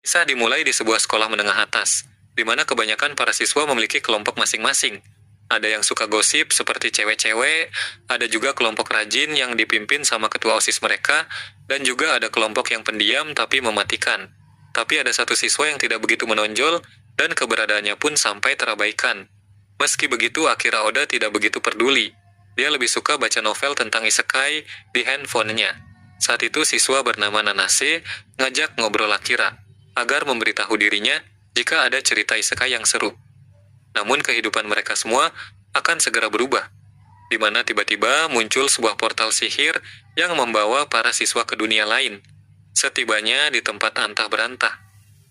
Kisah dimulai di sebuah sekolah menengah atas, di mana kebanyakan para siswa memiliki kelompok masing-masing. Ada yang suka gosip seperti cewek-cewek, ada juga kelompok rajin yang dipimpin sama ketua OSIS mereka, dan juga ada kelompok yang pendiam tapi mematikan. Tapi ada satu siswa yang tidak begitu menonjol, dan keberadaannya pun sampai terabaikan. Meski begitu, Akira Oda tidak begitu peduli. Dia lebih suka baca novel tentang isekai di handphonenya. Saat itu siswa bernama Nanase ngajak ngobrol Akira, agar memberitahu dirinya jika ada cerita isekai yang seru. Namun kehidupan mereka semua akan segera berubah, di mana tiba-tiba muncul sebuah portal sihir yang membawa para siswa ke dunia lain. Setibanya di tempat antah berantah,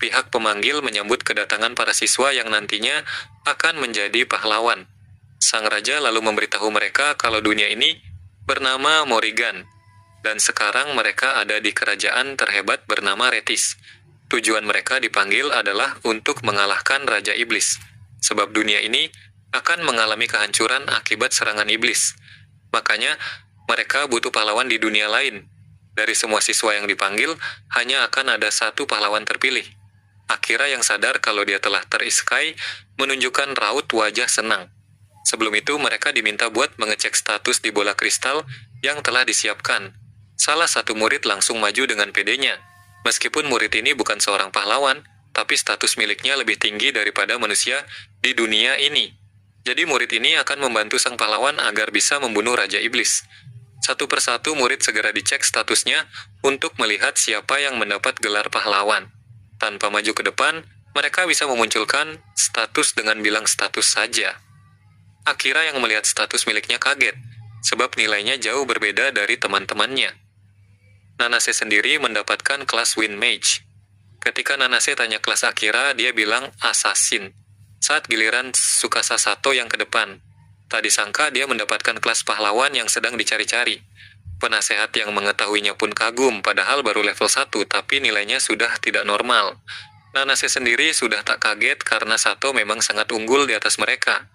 pihak pemanggil menyambut kedatangan para siswa yang nantinya akan menjadi pahlawan. Sang raja lalu memberitahu mereka kalau dunia ini bernama Morrigan, dan sekarang mereka ada di kerajaan terhebat bernama Retis. Tujuan mereka dipanggil adalah untuk mengalahkan Raja Iblis, sebab dunia ini akan mengalami kehancuran akibat serangan iblis. Makanya, mereka butuh pahlawan di dunia lain. Dari semua siswa yang dipanggil, hanya akan ada satu pahlawan terpilih. Akira yang sadar kalau dia telah terisekai, menunjukkan raut wajah senang. Sebelum itu, mereka diminta buat mengecek status di bola kristal yang telah disiapkan. Salah satu murid langsung maju dengan pedenya. Meskipun murid ini bukan seorang pahlawan, tapi status miliknya lebih tinggi daripada manusia di dunia ini. Jadi murid ini akan membantu sang pahlawan agar bisa membunuh Raja Iblis. Satu persatu murid segera dicek statusnya untuk melihat siapa yang mendapat gelar pahlawan. Tanpa maju ke depan, mereka bisa memunculkan status dengan bilang status saja. Akira yang melihat status miliknya kaget, sebab nilainya jauh berbeda dari teman-temannya. Nanase sendiri mendapatkan kelas Wind Mage. Ketika Nanase tanya kelas Akira, dia bilang Assassin. Saat giliran Tsukasa Sato yang ke depan, tak disangka dia mendapatkan kelas pahlawan yang sedang dicari-cari. Penasehat yang mengetahuinya pun kagum, padahal baru level 1, tapi nilainya sudah tidak normal. Nanase sendiri sudah tak kaget karena Sato memang sangat unggul di atas mereka.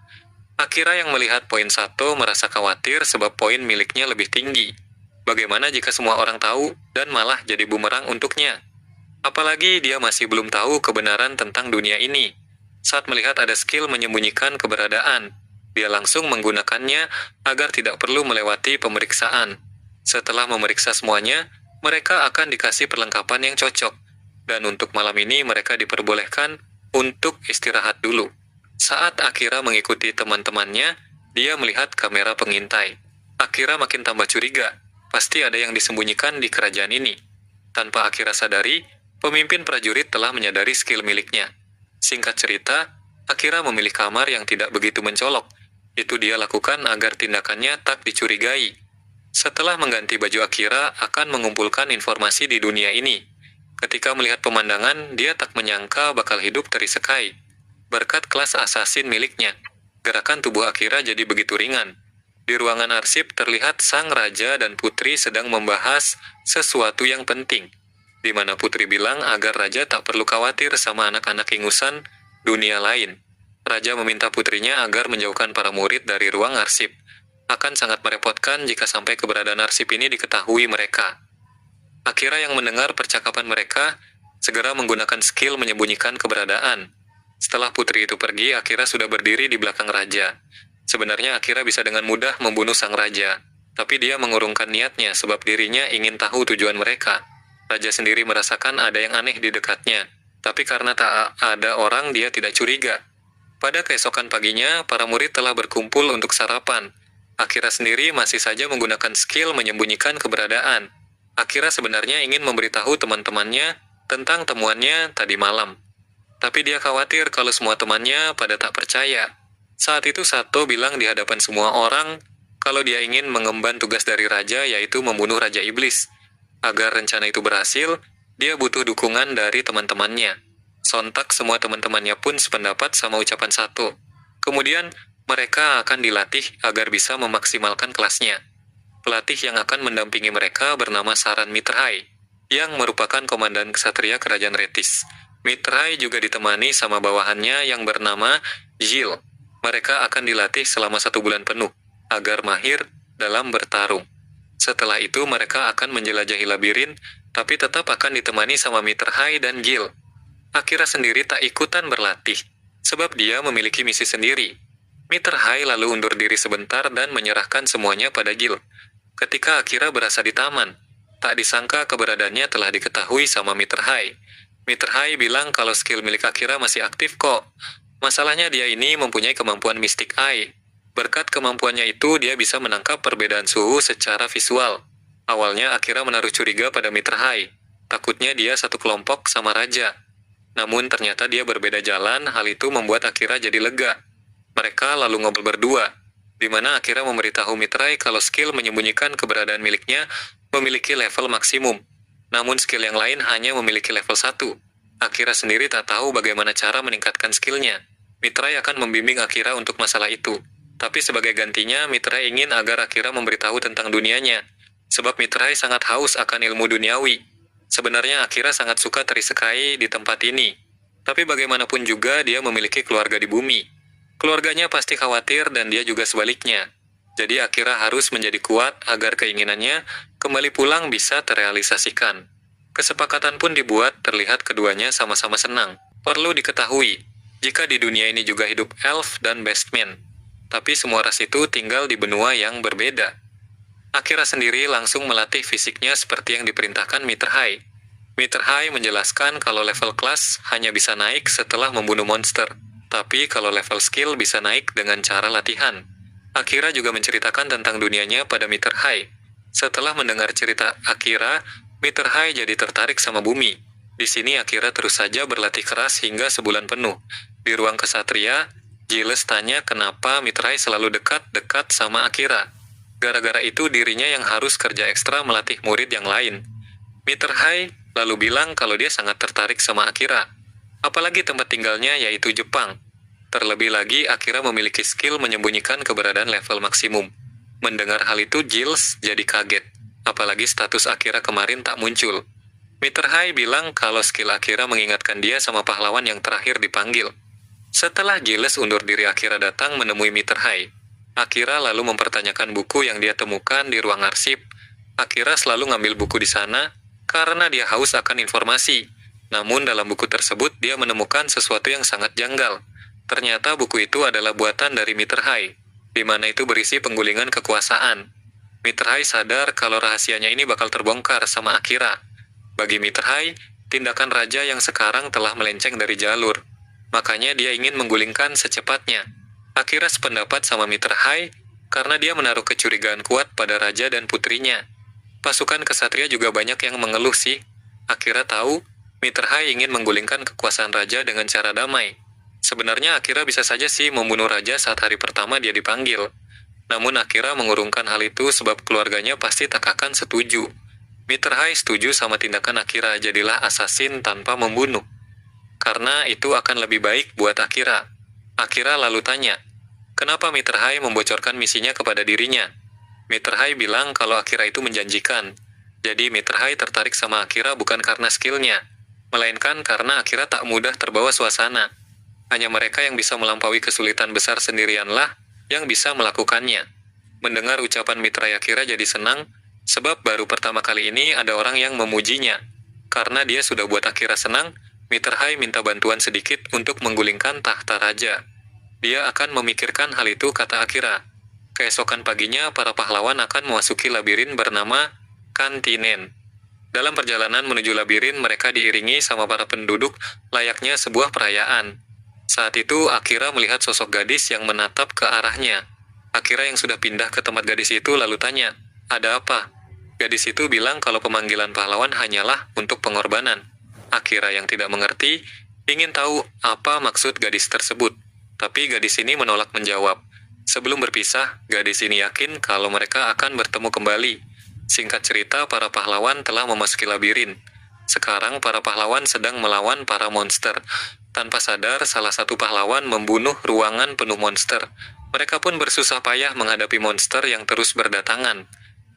Akira yang melihat poin Sato merasa khawatir sebab poin miliknya lebih tinggi. Bagaimana jika semua orang tahu dan malah jadi bumerang untuknya? Apalagi dia masih belum tahu kebenaran tentang dunia ini. Saat melihat ada skill menyembunyikan keberadaan, dia langsung menggunakannya agar tidak perlu melewati pemeriksaan. Setelah memeriksa semuanya, mereka akan dikasih perlengkapan yang cocok. Dan untuk malam ini mereka diperbolehkan untuk istirahat dulu. Saat Akira mengikuti teman-temannya, dia melihat kamera pengintai. Akira makin tambah curiga. Pasti ada yang disembunyikan di kerajaan ini. Tanpa Akira sadari, pemimpin prajurit telah menyadari skill miliknya. Singkat cerita, Akira memilih kamar yang tidak begitu mencolok. Itu dia lakukan agar tindakannya tak dicurigai. Setelah mengganti baju, Akira akan mengumpulkan informasi di dunia ini. Ketika melihat pemandangan, dia tak menyangka bakal hidup terisekai. Berkat kelas assassin miliknya, gerakan tubuh Akira jadi begitu ringan. Di ruangan arsip terlihat sang raja dan putri sedang membahas sesuatu yang penting, di mana putri bilang agar raja tak perlu khawatir sama anak-anak ingusan dunia lain. Raja meminta putrinya agar menjauhkan para murid dari ruang arsip. Akan sangat merepotkan jika sampai keberadaan arsip ini diketahui mereka. Akira yang mendengar percakapan mereka, segera menggunakan skill menyembunyikan keberadaan. Setelah putri itu pergi, Akira sudah berdiri di belakang raja. Sebenarnya Akira bisa dengan mudah membunuh sang raja, tapi dia mengurungkan niatnya sebab dirinya ingin tahu tujuan mereka. Raja sendiri merasakan ada yang aneh di dekatnya, tapi karena tak ada orang dia tidak curiga. Pada keesokan paginya, para murid telah berkumpul untuk sarapan. Akira sendiri masih saja menggunakan skill menyembunyikan keberadaan. Akira sebenarnya ingin memberitahu teman-temannya tentang temuannya tadi malam. Tapi dia khawatir kalau semua temannya pada tak percaya. Saat itu Sato bilang di hadapan semua orang kalau dia ingin mengemban tugas dari raja, yaitu membunuh Raja Iblis. Agar rencana itu berhasil, dia butuh dukungan dari teman-temannya. Sontak semua teman-temannya pun sependapat sama ucapan Sato. Kemudian mereka akan dilatih agar bisa memaksimalkan kelasnya. Pelatih yang akan mendampingi mereka bernama Saran Mitrai, yang merupakan komandan ksatria kerajaan Retis. Mitrai juga ditemani sama bawahannya yang bernama Jil. Mereka akan dilatih selama 1 bulan penuh, agar mahir dalam bertarung. Setelah itu mereka akan menjelajahi labirin, tapi tetap akan ditemani sama Mitrai dan Gil. Akira sendiri tak ikutan berlatih, sebab dia memiliki misi sendiri. Mr. Hai lalu undur diri sebentar dan menyerahkan semuanya pada Jill. Ketika Akira berasa di taman, tak disangka keberadaannya telah diketahui sama Mr. Hai. Mr. Hai bilang kalau skill milik Akira masih aktif kok. Masalahnya dia ini mempunyai kemampuan Mystic Eye. Berkat kemampuannya itu dia bisa menangkap perbedaan suhu secara visual. Awalnya Akira menaruh curiga pada Mr. Hai. Takutnya dia satu kelompok sama Raja. Namun ternyata dia berbeda jalan, hal itu membuat Akira jadi lega. Mereka lalu ngobrol berdua, di mana Akira memberitahu Mitrai kalau skill menyembunyikan keberadaan miliknya memiliki level maksimum. Namun skill yang lain hanya memiliki level 1. Akira sendiri tak tahu bagaimana cara meningkatkan skillnya. Mitrai akan membimbing Akira untuk masalah itu. Tapi sebagai gantinya, Mitrai ingin agar Akira memberitahu tentang dunianya. Sebab Mitrai sangat haus akan ilmu duniawi. Sebenarnya Akira sangat suka terisekai di tempat ini. Tapi bagaimanapun juga dia memiliki keluarga di bumi. Keluarganya pasti khawatir dan dia juga sebaliknya. Jadi Akira harus menjadi kuat agar keinginannya kembali pulang bisa terrealisasikan. Kesepakatan pun dibuat, terlihat keduanya sama-sama senang. Perlu diketahui, jika di dunia ini juga hidup elf dan beastmen. Tapi semua ras itu tinggal di benua yang berbeda. Akira sendiri langsung melatih fisiknya seperti yang diperintahkan Mr. Hai. Mr. Hai menjelaskan kalau level kelas hanya bisa naik setelah membunuh monster, tapi kalau level skill bisa naik dengan cara latihan. Akira juga menceritakan tentang dunianya pada Mr. Hai. Setelah mendengar cerita Akira, Mr. Hai jadi tertarik sama bumi. Di sini Akira terus saja berlatih keras hingga sebulan penuh. Di ruang kesatria, Giles tanya kenapa Mr. Hai selalu dekat-dekat sama Akira. Gara-gara itu dirinya yang harus kerja ekstra melatih murid yang lain. Mr. Hai lalu bilang kalau dia sangat tertarik sama Akira. Apalagi tempat tinggalnya yaitu Jepang. Terlebih lagi Akira memiliki skill menyembunyikan keberadaan level maksimum. Mendengar hal itu Giles jadi kaget. Apalagi status Akira kemarin tak muncul. Mr. Hai bilang kalau skill Akira mengingatkan dia sama pahlawan yang terakhir dipanggil. Setelah Giles undur diri, Akira datang menemui Mr. Hai. Akira lalu mempertanyakan buku yang dia temukan di ruang arsip. Akira selalu ngambil buku di sana karena dia haus akan informasi. Namun dalam buku tersebut dia menemukan sesuatu yang sangat janggal. Ternyata buku itu adalah buatan dari Mr. Hai, di mana itu berisi penggulingan kekuasaan. Mr. Hai sadar kalau rahasianya ini bakal terbongkar sama Akira. Bagi Mr. Hai, tindakan raja yang sekarang telah melenceng dari jalur. Makanya dia ingin menggulingkan secepatnya. Akira sependapat sama Mr. Hai karena dia menaruh kecurigaan kuat pada raja dan putrinya. Pasukan kesatria juga banyak yang mengeluh sih. Akira tahu Mr. Hai ingin menggulingkan kekuasaan raja dengan cara damai. Sebenarnya Akira bisa saja sih membunuh raja saat hari pertama dia dipanggil. Namun Akira mengurungkan hal itu sebab keluarganya pasti tak akan setuju. Mr. Hai setuju sama tindakan Akira, jadilah assassin tanpa membunuh. Karena itu akan lebih baik buat Akira. Akira lalu tanya, kenapa Mr. Hai membocorkan misinya kepada dirinya? Mr. Hai bilang kalau Akira itu menjanjikan. Jadi Mr. Hai tertarik sama Akira bukan karena skillnya, melainkan karena Akira tak mudah terbawa suasana. Hanya mereka yang bisa melampaui kesulitan besar sendirianlah yang bisa melakukannya. Mendengar ucapan Mitra Akira jadi senang, sebab baru pertama kali ini ada orang yang memujinya. Karena dia sudah buat Akira senang, Mr. Hai minta bantuan sedikit untuk menggulingkan tahta raja. Dia akan memikirkan hal itu, kata Akira. Keesokan paginya, para pahlawan akan memasuki labirin bernama Kantinen. Dalam perjalanan menuju labirin, mereka diiringi sama para penduduk layaknya sebuah perayaan. Saat itu, Akira melihat sosok gadis yang menatap ke arahnya. Akira yang sudah pindah ke tempat gadis itu lalu tanya, ada apa? Gadis itu bilang kalau pemanggilan pahlawan hanyalah untuk pengorbanan. Akira yang tidak mengerti, ingin tahu apa maksud gadis tersebut. Tapi gadis ini menolak menjawab. Sebelum berpisah, gadis ini yakin kalau mereka akan bertemu kembali. Singkat cerita, para pahlawan telah memasuki labirin. Sekarang para pahlawan sedang melawan para monster. Tanpa sadar, salah satu pahlawan membunuh ruangan penuh monster. Mereka pun bersusah payah menghadapi monster yang terus berdatangan.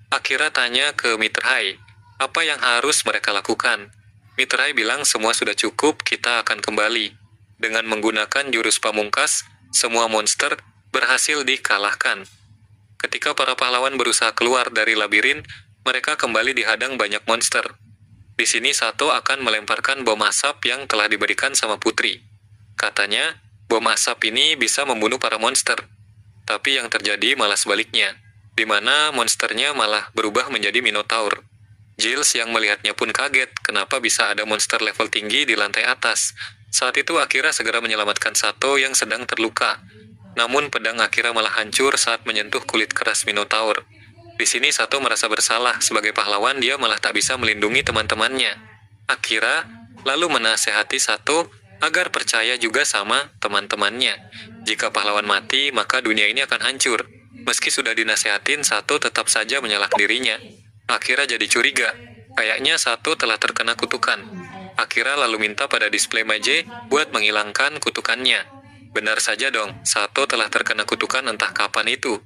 Akira tanya ke Mr. Hai, apa yang harus mereka lakukan? Mr. Hai bilang semua sudah cukup, kita akan kembali. Dengan menggunakan jurus pamungkas, semua monster berhasil dikalahkan. Ketika para pahlawan berusaha keluar dari labirin, mereka kembali dihadang banyak monster. Di sini Sato akan melemparkan bom asap yang telah diberikan sama putri. Katanya, bom asap ini bisa membunuh para monster. Tapi yang terjadi malah sebaliknya, di mana monsternya malah berubah menjadi Minotaur. Giles yang melihatnya pun kaget kenapa bisa ada monster level tinggi di lantai atas. Saat itu Akira segera menyelamatkan Sato yang sedang terluka. Namun pedang Akira malah hancur saat menyentuh kulit keras Minotaur. Di sini Sato merasa bersalah, sebagai pahlawan dia malah tak bisa melindungi teman-temannya. Akira lalu menasehati Sato agar percaya juga sama teman-temannya. Jika pahlawan mati, maka dunia ini akan hancur. Meski sudah dinasehatin, Sato tetap saja menyalahkan dirinya. Akira jadi curiga. Kayaknya Sato telah terkena kutukan. Akira lalu minta pada display Maje buat menghilangkan kutukannya. Benar saja dong, Sato telah terkena kutukan entah kapan itu.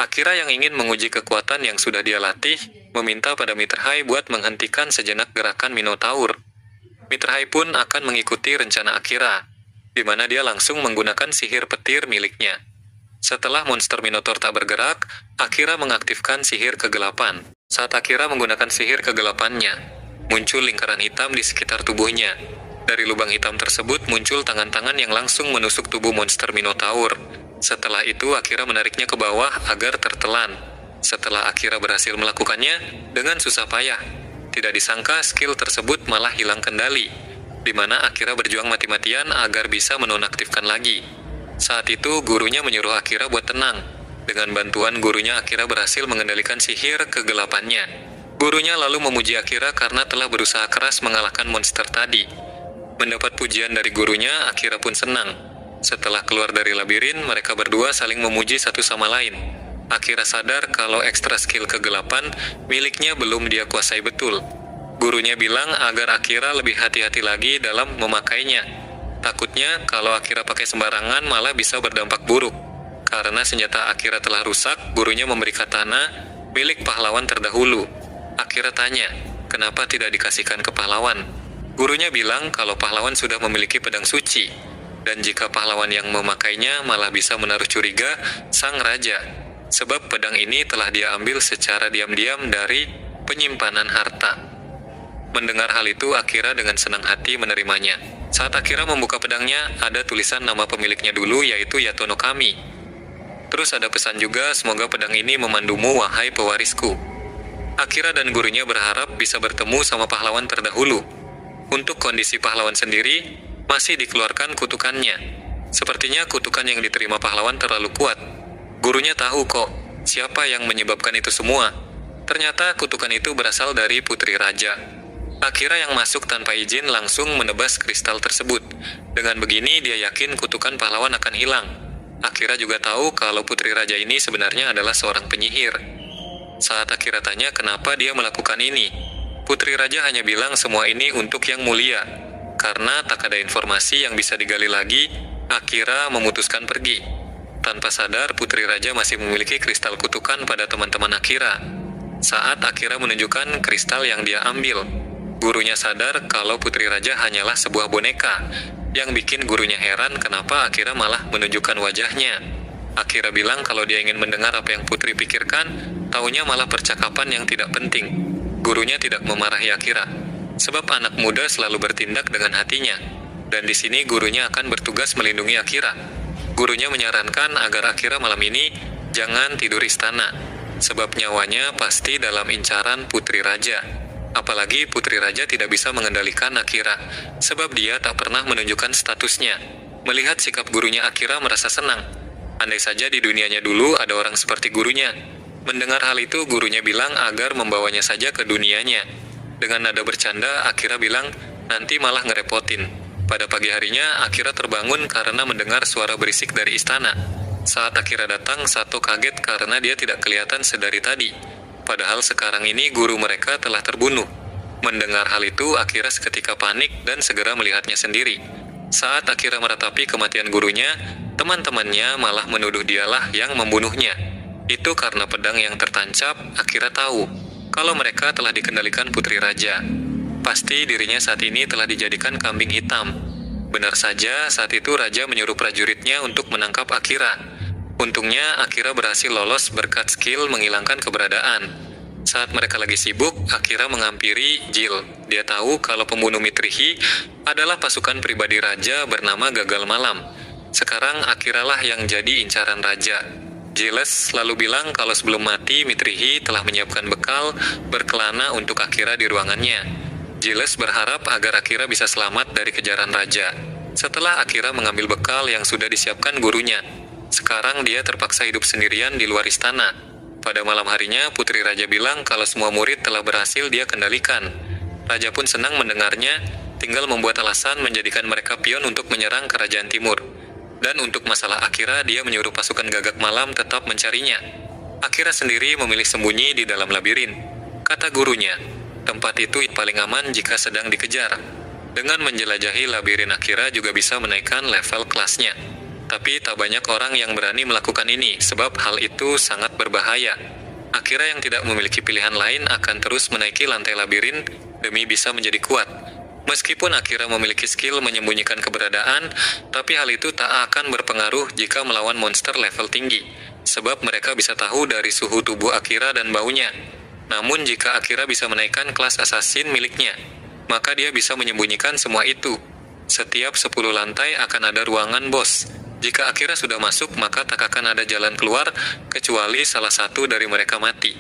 Akira yang ingin menguji kekuatan yang sudah dia latih, meminta pada Mitterhai buat menghentikan sejenak gerakan Minotaur. Mitterhai pun akan mengikuti rencana Akira, di mana dia langsung menggunakan sihir petir miliknya. Setelah monster Minotaur tak bergerak, Akira mengaktifkan sihir kegelapan. Saat Akira menggunakan sihir kegelapannya, muncul lingkaran hitam di sekitar tubuhnya. Dari lubang hitam tersebut muncul tangan-tangan yang langsung menusuk tubuh monster Minotaur. Setelah itu Akira menariknya ke bawah agar tertelan. Setelah Akira berhasil melakukannya dengan susah payah, tidak disangka skill tersebut malah hilang kendali, di mana Akira berjuang mati-matian agar bisa menonaktifkan lagi. Saat itu gurunya menyuruh Akira buat tenang. Dengan bantuan gurunya Akira berhasil mengendalikan sihir kegelapannya. Gurunya lalu memuji Akira karena telah berusaha keras mengalahkan monster tadi. Mendapat pujian dari gurunya, Akira pun senang. Setelah keluar dari labirin, mereka berdua saling memuji satu sama lain. Akira sadar kalau ekstra skill kegelapan miliknya belum dia kuasai betul. Gurunya bilang agar Akira lebih hati-hati lagi dalam memakainya. Takutnya kalau Akira pakai sembarangan malah bisa berdampak buruk. Karena senjata Akira telah rusak, gurunya memberi katana milik pahlawan terdahulu. Akira tanya, kenapa tidak dikasihkan ke pahlawan? Gurunya bilang kalau pahlawan sudah memiliki pedang suci, dan jika pahlawan yang memakainya malah bisa menaruh curiga sang raja. Sebab pedang ini telah dia ambil secara diam-diam dari penyimpanan harta. Mendengar hal itu, Akira dengan senang hati menerimanya. Saat Akira membuka pedangnya, ada tulisan nama pemiliknya dulu, yaitu Yatono Kami. Terus ada pesan juga, semoga pedang ini memandumu, wahai pewarisku. Akira dan gurunya berharap bisa bertemu sama pahlawan terdahulu. Untuk kondisi pahlawan sendiri, masih dikeluarkan kutukannya. Sepertinya kutukan yang diterima pahlawan terlalu kuat. Gurunya tahu kok, siapa yang menyebabkan itu semua. Ternyata kutukan itu berasal dari Putri Raja. Akira yang masuk tanpa izin langsung menebas kristal tersebut. Dengan begini dia yakin kutukan pahlawan akan hilang. Akira juga tahu kalau Putri Raja ini sebenarnya adalah seorang penyihir. Saat Akira tanya kenapa dia melakukan ini, Putri Raja hanya bilang semua ini untuk yang mulia. Karena tak ada informasi yang bisa digali lagi, Akira memutuskan pergi. Tanpa sadar, Putri Raja masih memiliki kristal kutukan pada teman-teman Akira. Saat Akira menunjukkan kristal yang dia ambil, gurunya sadar kalau Putri Raja hanyalah sebuah boneka. Yang bikin gurunya heran kenapa Akira malah menunjukkan wajahnya. Akira bilang kalau dia ingin mendengar apa yang Putri pikirkan, taunya malah percakapan yang tidak penting. Gurunya tidak memarahi Akira, sebab anak muda selalu bertindak dengan hatinya. Dan di sini gurunya akan bertugas melindungi Akira. Gurunya menyarankan agar Akira malam ini jangan tidur istana, sebab nyawanya pasti dalam incaran Putri Raja. Apalagi Putri Raja tidak bisa mengendalikan Akira, sebab dia tak pernah menunjukkan statusnya. Melihat sikap gurunya, Akira merasa senang. Andai saja di dunianya dulu ada orang seperti gurunya. Mendengar hal itu, gurunya bilang agar membawanya saja ke dunianya. Dengan nada bercanda, Akira bilang, nanti malah ngerepotin. Pada pagi harinya, Akira terbangun karena mendengar suara berisik dari istana. Saat Akira datang, Sato kaget karena dia tidak kelihatan sedari tadi. Padahal sekarang ini guru mereka telah terbunuh. Mendengar hal itu, Akira seketika panik dan segera melihatnya sendiri. Saat Akira meratapi kematian gurunya, teman-temannya malah menuduh dialah yang membunuhnya. Itu karena pedang yang tertancap, Akira tahu kalau mereka telah dikendalikan Putri Raja. Pasti dirinya saat ini telah dijadikan kambing hitam. Benar saja, saat itu Raja menyuruh prajuritnya untuk menangkap Akira. Untungnya, Akira berhasil lolos berkat skill menghilangkan keberadaan. Saat mereka lagi sibuk, Akira menghampiri Jill. Dia tahu kalau pembunuh Mitrihi adalah pasukan pribadi raja bernama Gagal Malam. Sekarang Akira lah yang jadi incaran raja. Giles lalu bilang kalau sebelum mati Mitrihi telah menyiapkan bekal berkelana untuk Akira di ruangannya. Giles berharap agar Akira bisa selamat dari kejaran raja. Setelah Akira mengambil bekal yang sudah disiapkan gurunya, sekarang dia terpaksa hidup sendirian di luar istana. Pada malam harinya, Putri Raja bilang kalau semua murid telah berhasil dia kendalikan. Raja pun senang mendengarnya, tinggal membuat alasan menjadikan mereka pion untuk menyerang kerajaan timur. Dan untuk masalah Akira, dia menyuruh pasukan Gagak Malam tetap mencarinya. Akira sendiri memilih sembunyi di dalam labirin. Kata gurunya, tempat itu paling aman jika sedang dikejar. Dengan menjelajahi labirin, Akira juga bisa menaikkan level kelasnya. Tapi tak banyak orang yang berani melakukan ini, sebab hal itu sangat berbahaya. Akira yang tidak memiliki pilihan lain akan terus menaiki lantai labirin demi bisa menjadi kuat. Meskipun Akira memiliki skill menyembunyikan keberadaan, tapi hal itu tak akan berpengaruh jika melawan monster level tinggi, sebab mereka bisa tahu dari suhu tubuh Akira dan baunya. Namun jika Akira bisa menaikkan kelas assassin miliknya, maka dia bisa menyembunyikan semua itu. Setiap 10 lantai akan ada ruangan bos. Jika Akira sudah masuk, maka tak akan ada jalan keluar, kecuali salah satu dari mereka mati.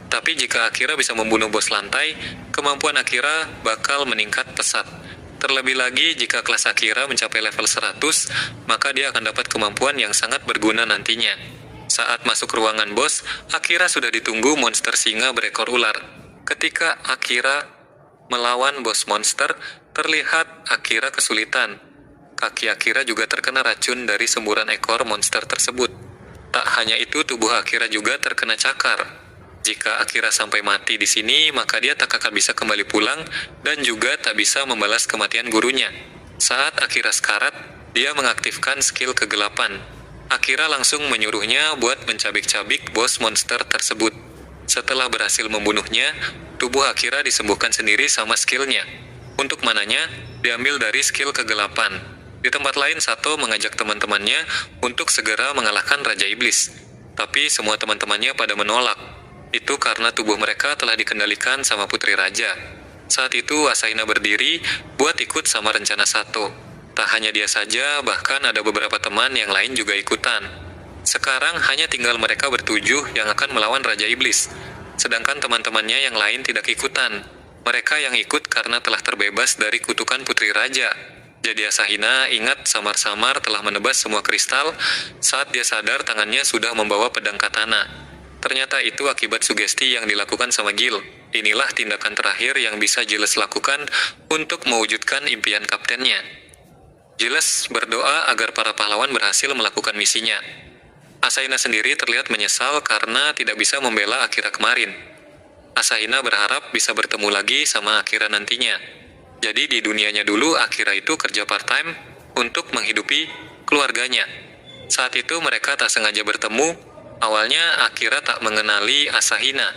Tapi jika Akira bisa membunuh bos lantai, kemampuan Akira bakal meningkat pesat. Terlebih lagi, jika kelas Akira mencapai level 100, maka dia akan dapat kemampuan yang sangat berguna nantinya. Saat masuk ruangan bos, Akira sudah ditunggu monster singa berekor ular. Ketika Akira melawan bos monster, terlihat Akira kesulitan. Kaki Akira juga terkena racun dari semburan ekor monster tersebut. Tak hanya itu, tubuh Akira juga terkena cakar. Jika Akira sampai mati di sini, maka dia tak akan bisa kembali pulang dan juga tak bisa membalas kematian gurunya. Saat Akira sekarat, dia mengaktifkan skill kegelapan. Akira langsung menyuruhnya buat mencabik-cabik bos monster tersebut. Setelah berhasil membunuhnya, tubuh Akira disembuhkan sendiri sama skillnya. Untuk mananya, diambil dari skill kegelapan. Di tempat lain, Sato mengajak teman-temannya untuk segera mengalahkan Raja Iblis. Tapi semua teman-temannya pada menolak. Itu karena tubuh mereka telah dikendalikan sama Putri Raja. Saat itu, Asahina berdiri buat ikut sama rencana Sato. Tak hanya dia saja, bahkan ada beberapa teman yang lain juga ikutan. Sekarang hanya tinggal mereka bertujuh yang akan melawan Raja Iblis. Sedangkan teman-temannya yang lain tidak ikutan. Mereka yang ikut karena telah terbebas dari kutukan Putri Raja. Jadi Asahina ingat samar-samar telah menebas semua kristal saat dia sadar tangannya sudah membawa pedang katana. Ternyata itu akibat sugesti yang dilakukan sama Gil. Inilah tindakan terakhir yang bisa Giles lakukan untuk mewujudkan impian kaptennya. Giles berdoa agar para pahlawan berhasil melakukan misinya. Asahina sendiri terlihat menyesal karena tidak bisa membela Akira kemarin. Asahina berharap bisa bertemu lagi sama Akira nantinya. Jadi di dunianya dulu, Akira itu kerja part-time untuk menghidupi keluarganya. Saat itu mereka tak sengaja bertemu. Awalnya Akira tak mengenali Asahina.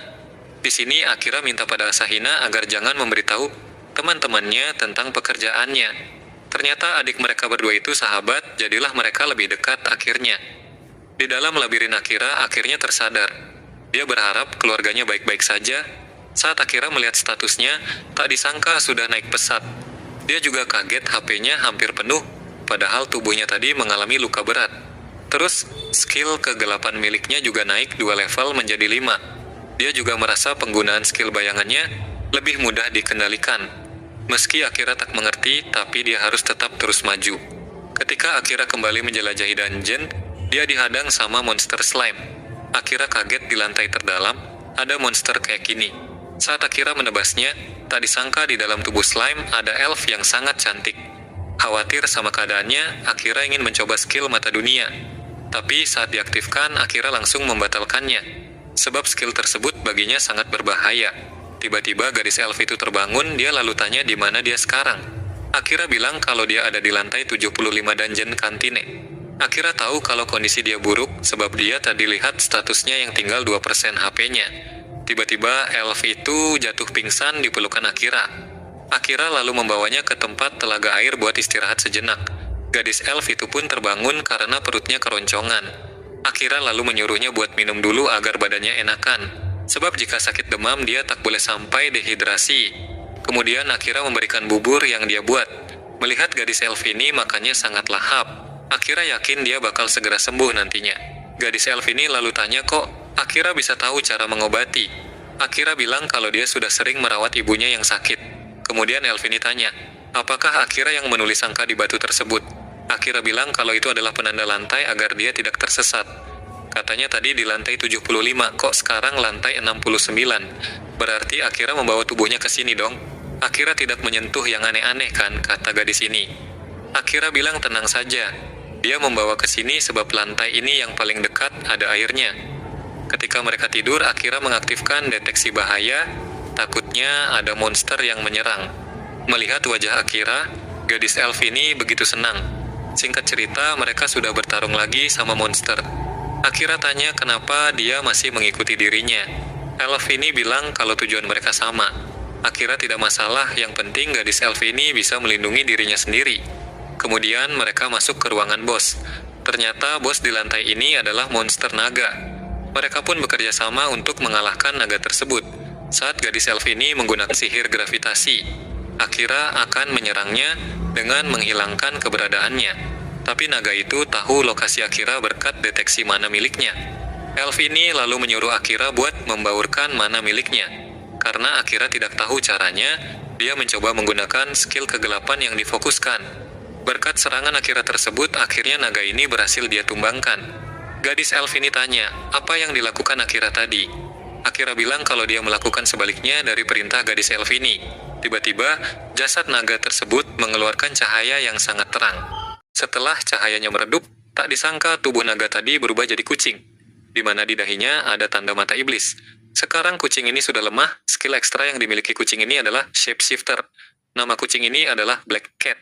Di sini Akira minta pada Asahina agar jangan memberitahu teman-temannya tentang pekerjaannya. Ternyata adik mereka berdua itu sahabat, jadilah mereka lebih dekat akhirnya. Di dalam labirin Akira akhirnya tersadar. Dia berharap keluarganya baik-baik saja. Saat Akira melihat statusnya, tak disangka sudah naik pesat. Dia juga kaget HP-nya hampir penuh, padahal tubuhnya tadi mengalami luka berat. Terus, skill kegelapan miliknya juga naik 2 level menjadi 5. Dia juga merasa penggunaan skill bayangannya lebih mudah dikendalikan. Meski Akira tak mengerti, tapi dia harus tetap terus maju. Ketika Akira kembali menjelajahi dungeon, dia dihadang sama monster slime. Akira kaget di lantai terdalam, ada monster kayak gini. Saat Akira menebasnya, tak disangka di dalam tubuh slime ada elf yang sangat cantik. Khawatir sama keadaannya, Akira ingin mencoba skill mata dunia. Tapi saat diaktifkan, Akira langsung membatalkannya. Sebab skill tersebut baginya sangat berbahaya. Tiba-tiba gadis elf itu terbangun, dia lalu tanya di mana dia sekarang. Akira bilang kalau dia ada di lantai 75 dungeon kantine. Akira tahu kalau kondisi dia buruk, sebab dia tadi lihat statusnya yang tinggal 2% HP-nya. Tiba-tiba elf itu jatuh pingsan di pelukan Akira. Akira lalu membawanya ke tempat telaga air buat istirahat sejenak. Gadis elf itu pun terbangun karena perutnya keroncongan. Akira lalu menyuruhnya buat minum dulu agar badannya enakan. Sebab jika sakit demam dia tak boleh sampai dehidrasi. Kemudian Akira memberikan bubur yang dia buat. Melihat gadis elf ini makanya sangat lahap. Akira yakin dia bakal segera sembuh nantinya. Gadis elf ini lalu tanya kok Akira bisa tahu cara mengobati. Akira bilang kalau dia sudah sering merawat ibunya yang sakit. Kemudian elf ini tanya, apakah Akira yang menulis angka di batu tersebut? Akira bilang kalau itu adalah penanda lantai agar dia tidak tersesat. Katanya tadi di lantai 75, kok sekarang lantai 69? Berarti Akira membawa tubuhnya ke sini dong. Akira tidak menyentuh yang aneh-aneh kan, kata gadis ini. Akira bilang tenang saja. Dia membawa ke sini sebab lantai ini yang paling dekat ada airnya. Ketika mereka tidur, Akira mengaktifkan deteksi bahaya. Takutnya ada monster yang menyerang. Melihat wajah Akira, gadis elf ini begitu senang. Singkat cerita, mereka sudah bertarung lagi sama monster. Akira tanya kenapa dia masih mengikuti dirinya. Elf ini bilang kalau tujuan mereka sama. Akira tidak masalah, yang penting gadis elf ini bisa melindungi dirinya sendiri. Kemudian mereka masuk ke ruangan bos. Ternyata bos di lantai ini adalah monster naga. Mereka pun bekerja sama untuk mengalahkan naga tersebut. Saat gadis elf ini menggunakan sihir gravitasi, Akira akan menyerangnya dengan menghilangkan keberadaannya. Tapi naga itu tahu lokasi Akira berkat deteksi mana miliknya. Elf ini lalu menyuruh Akira buat membaurkan mana miliknya. Karena Akira tidak tahu caranya, dia mencoba menggunakan skill kegelapan yang difokuskan. Berkat serangan Akira tersebut, akhirnya naga ini berhasil dia tumbangkan. Gadis elf ini tanya, apa yang dilakukan Akira tadi? Akira bilang kalau dia melakukan sebaliknya dari perintah gadis elf ini. Tiba-tiba, jasad naga tersebut mengeluarkan cahaya yang sangat terang. Setelah cahayanya meredup, tak disangka tubuh naga tadi berubah jadi kucing, di mana di dahinya ada tanda mata iblis. Sekarang kucing ini sudah lemah, skill ekstra yang dimiliki kucing ini adalah shapeshifter. Nama kucing ini adalah Black Cat.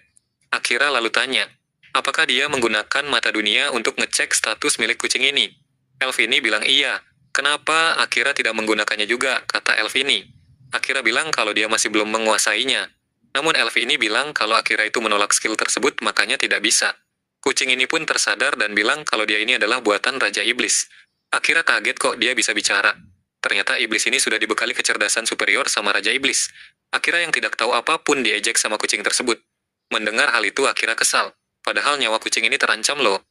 Akira lalu tanya, apakah dia menggunakan mata dunia untuk ngecek status milik kucing ini? Elf ini bilang iya. Kenapa Akira tidak menggunakannya juga, kata elf ini. Akira bilang kalau dia masih belum menguasainya. Namun elf ini bilang kalau Akira itu menolak skill tersebut makanya tidak bisa. Kucing ini pun tersadar dan bilang kalau dia ini adalah buatan Raja Iblis. Akira kaget kok dia bisa bicara. Ternyata iblis ini sudah dibekali kecerdasan superior sama Raja Iblis. Akira yang tidak tahu apapun diejek sama kucing tersebut. Mendengar hal itu Akira kesal. Padahal nyawa kucing ini terancam loh.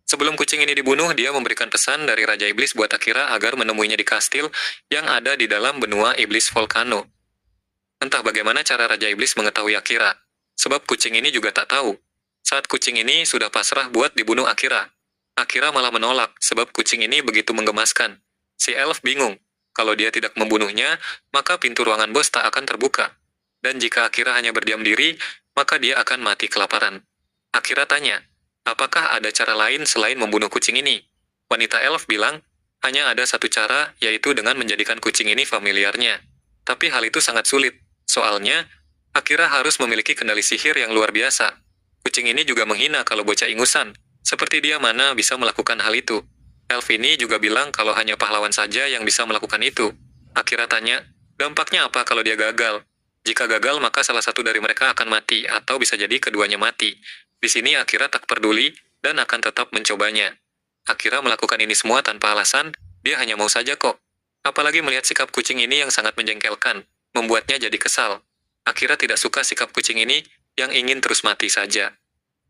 Sebelum kucing ini dibunuh, dia memberikan pesan dari Raja Iblis buat Akira agar menemuinya di kastil yang ada di dalam benua Iblis Volcano. Entah bagaimana cara Raja Iblis mengetahui Akira, sebab kucing ini juga tak tahu. Saat kucing ini sudah pasrah buat dibunuh Akira, Akira malah menolak sebab kucing ini begitu menggemaskan. Si elf bingung, kalau dia tidak membunuhnya, maka pintu ruangan bos tak akan terbuka. Dan jika Akira hanya berdiam diri, maka dia akan mati kelaparan. Akira tanya, apakah ada cara lain selain membunuh kucing ini? Wanita elf bilang, hanya ada satu cara, yaitu dengan menjadikan kucing ini familiarnya. Tapi hal itu sangat sulit. Soalnya, Akira harus memiliki kendali sihir yang luar biasa. Kucing ini juga menghina kalau bocah ingusan. Seperti dia mana bisa melakukan hal itu. Elf ini juga bilang kalau hanya pahlawan saja yang bisa melakukan itu. Akira tanya, dampaknya apa kalau dia gagal? Jika gagal maka salah satu dari mereka akan mati atau bisa jadi keduanya mati. Di sini Akira tak peduli dan akan tetap mencobanya. Akira melakukan ini semua tanpa alasan, dia hanya mau saja kok. Apalagi melihat sikap kucing ini yang sangat menjengkelkan. Membuatnya jadi kesal. Akira tidak suka sikap kucing ini yang ingin terus mati saja.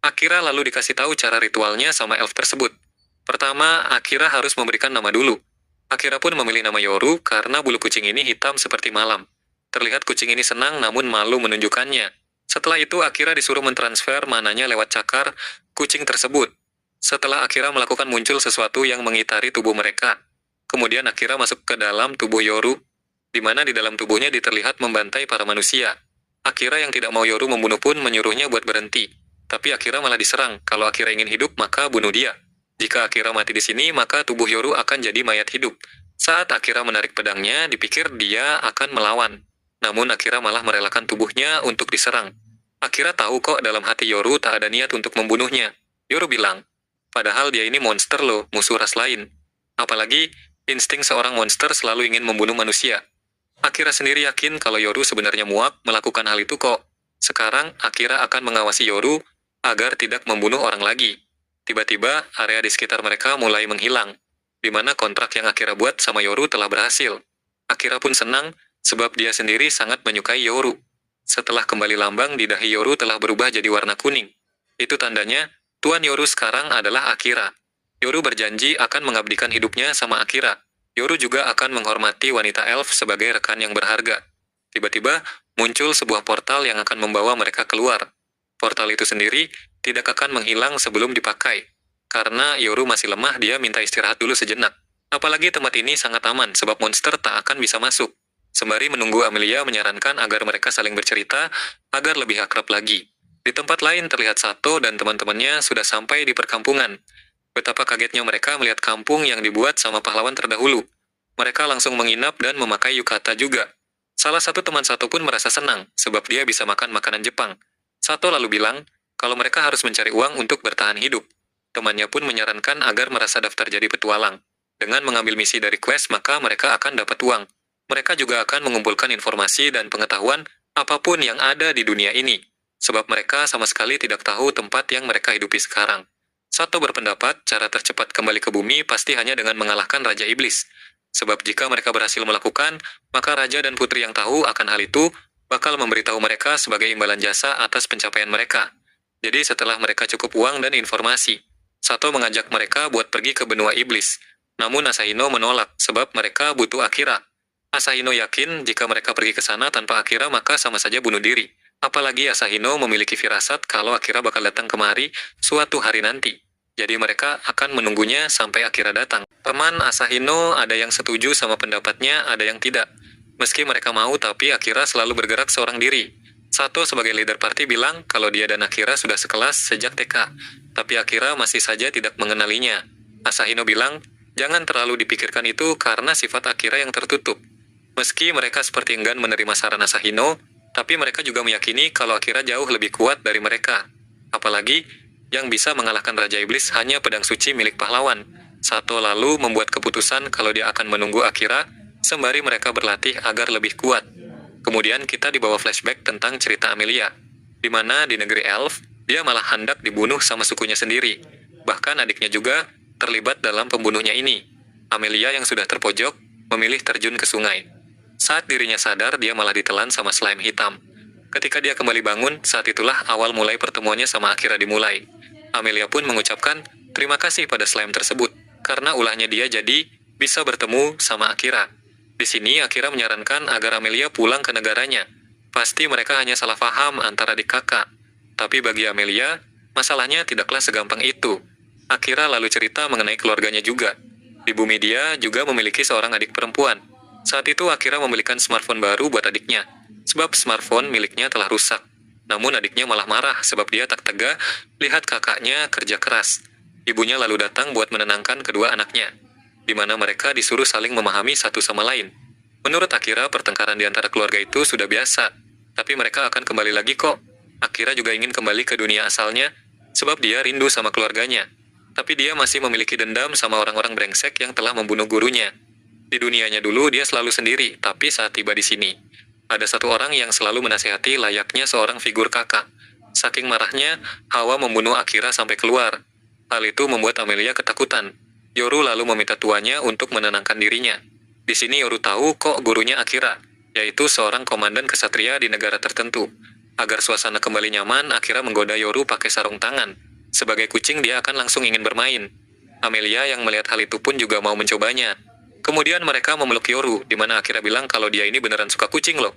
Akira lalu dikasih tahu cara ritualnya sama elf tersebut. Pertama, Akira harus memberikan nama dulu. Akira pun memilih nama Yoru karena bulu kucing ini hitam seperti malam. Terlihat kucing ini senang namun malu menunjukkannya. Setelah itu Akira disuruh mentransfer mananya lewat cakar kucing tersebut. Setelah Akira melakukan muncul sesuatu yang mengitari tubuh mereka. Kemudian Akira masuk ke dalam tubuh Yoru, di mana di dalam tubuhnya terlihat membantai para manusia. Akira yang tidak mau Yoru membunuh pun menyuruhnya buat berhenti. Tapi Akira malah diserang. Kalau Akira ingin hidup, maka bunuh dia. Jika Akira mati di sini, maka tubuh Yoru akan jadi mayat hidup. Saat Akira menarik pedangnya, dipikir dia akan melawan. Namun Akira malah merelakan tubuhnya untuk diserang. Akira tahu kok dalam hati Yoru tak ada niat untuk membunuhnya. Yoru bilang, padahal dia ini monster loh, musuh ras lain. Apalagi, insting seorang monster selalu ingin membunuh manusia. Akira sendiri yakin kalau Yoru sebenarnya muak melakukan hal itu kok. Sekarang, Akira akan mengawasi Yoru agar tidak membunuh orang lagi. Tiba-tiba, area di sekitar mereka mulai menghilang, di mana kontrak yang Akira buat sama Yoru telah berhasil. Akira pun senang, sebab dia sendiri sangat menyukai Yoru. Setelah kembali lambang di dahi Yoru telah berubah jadi warna kuning. Itu tandanya, Tuan Yoru sekarang adalah Akira. Yoru berjanji akan mengabdikan hidupnya sama Akira. Yoru juga akan menghormati wanita elf sebagai rekan yang berharga. Tiba-tiba, muncul sebuah portal yang akan membawa mereka keluar. Portal itu sendiri tidak akan menghilang sebelum dipakai. Karena Yoru masih lemah, dia minta istirahat dulu sejenak. Apalagi tempat ini sangat aman sebab monster tak akan bisa masuk. Sembari menunggu, Amelia menyarankan agar mereka saling bercerita agar lebih akrab lagi. Di tempat lain terlihat Sato dan teman-temannya sudah sampai di perkampungan. Betapa kagetnya mereka melihat kampung yang dibuat sama pahlawan terdahulu. Mereka langsung menginap dan memakai yukata juga. Salah satu teman Sato pun merasa senang sebab dia bisa makan makanan Jepang. Sato lalu bilang kalau mereka harus mencari uang untuk bertahan hidup. Temannya pun menyarankan agar merasa daftar jadi petualang. Dengan mengambil misi dari quest, maka mereka akan dapat uang. Mereka juga akan mengumpulkan informasi dan pengetahuan apapun yang ada di dunia ini, sebab mereka sama sekali tidak tahu tempat yang mereka hidupi sekarang. Sato berpendapat cara tercepat kembali ke bumi pasti hanya dengan mengalahkan Raja Iblis. Sebab jika mereka berhasil melakukan, maka Raja dan Putri yang tahu akan hal itu bakal memberitahu mereka sebagai imbalan jasa atas pencapaian mereka. Jadi setelah mereka cukup uang dan informasi, Sato mengajak mereka buat pergi ke benua iblis. Namun Asahino menolak sebab mereka butuh Akira. Asahino yakin jika mereka pergi ke sana tanpa Akira maka sama saja bunuh diri. Apalagi Asahino memiliki firasat kalau Akira bakal datang kemari suatu hari nanti. Jadi mereka akan menunggunya sampai Akira datang. Teman Asahino ada yang setuju sama pendapatnya, ada yang tidak. Meski mereka mau, tapi Akira selalu bergerak seorang diri. Sato sebagai leader party bilang kalau dia dan Akira sudah sekelas sejak TK. Tapi Akira masih saja tidak mengenalinya. Asahino bilang, jangan terlalu dipikirkan itu karena sifat Akira yang tertutup. Meski mereka seperti enggan menerima saran Asahino, tapi mereka juga meyakini kalau Akira jauh lebih kuat dari mereka. Apalagi, yang bisa mengalahkan Raja Iblis hanya pedang suci milik pahlawan. Sato lalu membuat keputusan kalau dia akan menunggu Akira, sembari mereka berlatih agar lebih kuat. Kemudian kita dibawa flashback tentang cerita Amelia, di mana di negeri elf, dia malah hendak dibunuh sama sukunya sendiri. Bahkan adiknya juga terlibat dalam pembunuhnya ini. Amelia yang sudah terpojok, memilih terjun ke sungai. Saat dirinya sadar, dia malah ditelan sama slime hitam. Ketika dia kembali bangun, saat itulah awal mulai pertemuannya sama Akira dimulai. Amelia pun mengucapkan terima kasih pada slime tersebut, karena ulahnya dia jadi bisa bertemu sama Akira. Di sini Akira menyarankan agar Amelia pulang ke negaranya. Pasti mereka hanya salah paham antara adik kakak. Tapi bagi Amelia, masalahnya tidaklah segampang itu. Akira lalu cerita mengenai keluarganya juga. Di bumi dia juga memiliki seorang adik perempuan. Saat itu Akira membelikan smartphone baru buat adiknya, sebab smartphone miliknya telah rusak. Namun adiknya malah marah sebab dia tak tega lihat kakaknya kerja keras. Ibunya lalu datang buat menenangkan kedua anaknya, di mana mereka disuruh saling memahami satu sama lain. Menurut Akira, pertengkaran di antara keluarga itu sudah biasa, tapi mereka akan kembali lagi kok. Akira juga ingin kembali ke dunia asalnya, sebab dia rindu sama keluarganya. Tapi dia masih memiliki dendam sama orang-orang brengsek yang telah membunuh gurunya. Di dunianya dulu dia selalu sendiri, tapi saat tiba di sini, ada satu orang yang selalu menasihati layaknya seorang figur kakak. Saking marahnya, Hawa membunuh Akira sampai keluar. Hal itu membuat Amelia ketakutan. Yoru lalu meminta tuannya untuk menenangkan dirinya. Di sini Yoru tahu kok gurunya Akira, yaitu seorang komandan kesatria di negara tertentu. Agar suasana kembali nyaman, Akira menggoda Yoru pakai sarung tangan. Sebagai kucing dia akan langsung ingin bermain. Amelia yang melihat hal itu pun juga mau mencobanya. Kemudian mereka memeluk Yoru, di mana Akira bilang kalau dia ini beneran suka kucing loh.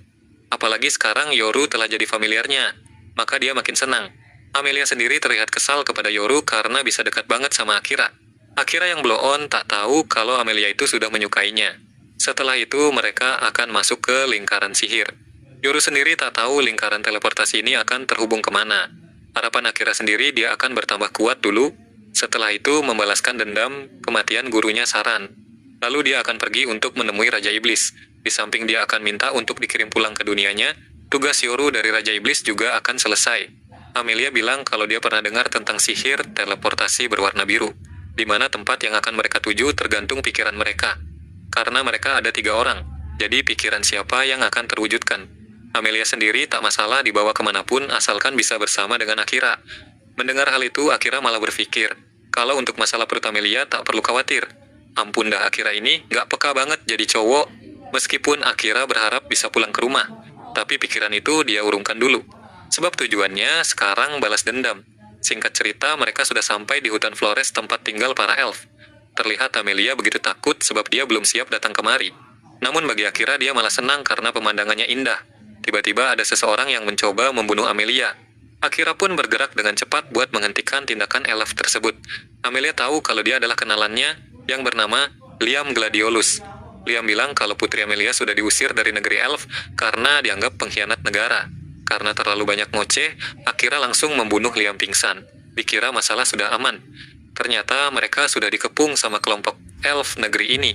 Apalagi sekarang Yoru telah jadi familiarnya, maka dia makin senang. Amelia sendiri terlihat kesal kepada Yoru karena bisa dekat banget sama Akira. Akira yang blow on tak tahu kalau Amelia itu sudah menyukainya. Setelah itu mereka akan masuk ke lingkaran sihir. Yoru sendiri tak tahu lingkaran teleportasi ini akan terhubung kemana. Harapan Akira sendiri dia akan bertambah kuat dulu, setelah itu membalaskan dendam kematian gurunya Saran. Lalu dia akan pergi untuk menemui Raja Iblis. Di samping dia akan minta untuk dikirim pulang ke dunianya, tugas Yoru dari Raja Iblis juga akan selesai. Amelia bilang kalau dia pernah dengar tentang sihir teleportasi berwarna biru, di mana tempat yang akan mereka tuju tergantung pikiran mereka. Karena mereka ada 3 orang, jadi pikiran siapa yang akan terwujudkan. Amelia sendiri tak masalah dibawa kemanapun asalkan bisa bersama dengan Akira. Mendengar hal itu, Akira malah berpikir, kalau untuk masalah perut Amelia tak perlu khawatir. Ampun dah, Akira ini gak peka banget jadi cowok. Meskipun Akira berharap bisa pulang ke rumah, tapi pikiran itu dia urungkan dulu. Sebab tujuannya sekarang balas dendam. Singkat cerita, mereka sudah sampai di hutan Flores tempat tinggal para elf. Terlihat Amelia begitu takut sebab dia belum siap datang kemari. Namun bagi Akira dia malah senang karena pemandangannya indah. Tiba-tiba ada seseorang yang mencoba membunuh Amelia. Akira pun bergerak dengan cepat buat menghentikan tindakan elf tersebut. Amelia tahu kalau dia adalah kenalannya yang bernama Liam Gladiolus. Liam bilang kalau Putri Amelia sudah diusir dari negeri elf karena dianggap pengkhianat negara. Karena terlalu banyak ngoceh, Akira langsung membunuh Liam pingsan. Dikira masalah sudah aman. Ternyata mereka sudah dikepung sama kelompok elf negeri ini.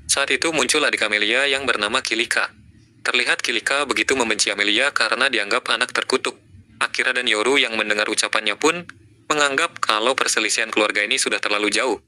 Saat itu muncul adik Amelia yang bernama Kilika. Terlihat Kilika begitu membenci Amelia karena dianggap anak terkutuk. Akira dan Yoru yang mendengar ucapannya pun menganggap kalau perselisihan keluarga ini sudah terlalu jauh.